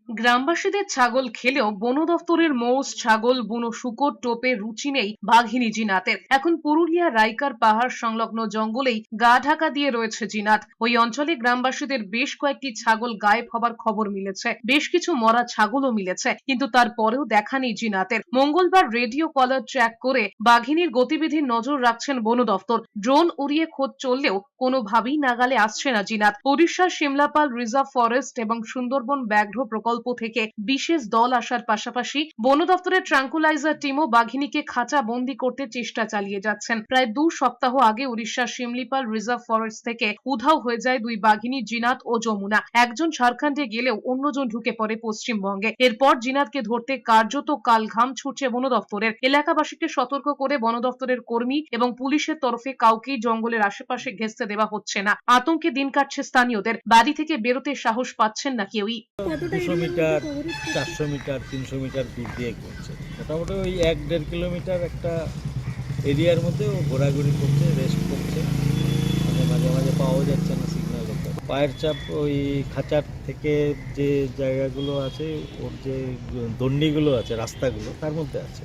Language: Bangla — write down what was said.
গ্রামবাসীদের ছাগল খেলেও বন দফতরের মোষ, ছাগল, বুনো শুকর, টোপে রুচি নেই বাঘিনী জিনাতের। এখন পুরুলিয়া রাইকার পাহাড় সংলগ্ন জঙ্গলেই গা ঢাকা দিয়ে রয়েছে জিনাত। ওই অঞ্চলে গ্রামবাসীদের বেশ কয়েকটি ছাগল গায়েব হবার খবর মিলেছে, বেশ কিছু মরা ছাগলও মিলেছে, কিন্তু তারপরেও দেখা নেই জিনাতের। মঙ্গলবার রেডিও কলার ট্র্যাক করে বাঘিনীর গতিবিধির নজর রাখছেন বন দফতর। ড্রোন উড়িয়ে খোঁজ চললেও কোনোভাবেই নাগালে আসছে না জিনাত। ওড়িশার সিমলাপাল রিজার্ভ ফরেস্ট এবং সুন্দরবন ব্যাঘ্র প্রকল্প থেকে বিশেষ দল আসার পাশাপাশি বন দফতরের ট্রাঙ্কুলাইজার টিমও বাঘিনীকে খাঁচা বন্দি করতে চেষ্টা চালিয়ে যাচ্ছেন। প্রায় 2 সপ্তাহ আগে উড়িষ্যার শিমলিপাল রিজার্ভ ফরেস্ট থেকে উধাও হয়ে যায় 2 বাঘিনী, জিনাত ও যমুনা। একজন ঝাড়খণ্ডে গেলেও অন্যজন ঢুকে পড়ে পশ্চিমবঙ্গে। এরপর জিনাতকে ধরতে কার্যত কাল ঘাম ছুটছে বন দফতরের। এলাকাবাসীকে সতর্ক করে বন দফতরের কর্মী এবং পুলিশের তরফে কাউকেই জঙ্গলের আশেপাশে ঘেঁষতে দেওয়া হচ্ছে না। আতঙ্কে দিন কাটছে স্থানীয়দের। বাড়ি থেকে বেরোতে সাহস পাচ্ছেন না কেউই। 200 মিটার, 400 মিটার, 300 মিটার দূর দিয়ে ঘুরছে। মোটামুটি ওই 1-1.5 কিলোমিটার একটা এরিয়ার মধ্যে ও ঘোরাঘুরি করছে, রেস্ট করছে। মানে মাঝে মাঝে পাওয়া যাচ্ছে না সিগন্যাল। পায়ের চাপ ওই খাঁচার থেকে যে জায়গাগুলো আছে, ওর যে দণ্ডিগুলো আছে, রাস্তাগুলো, তার মধ্যে আছে।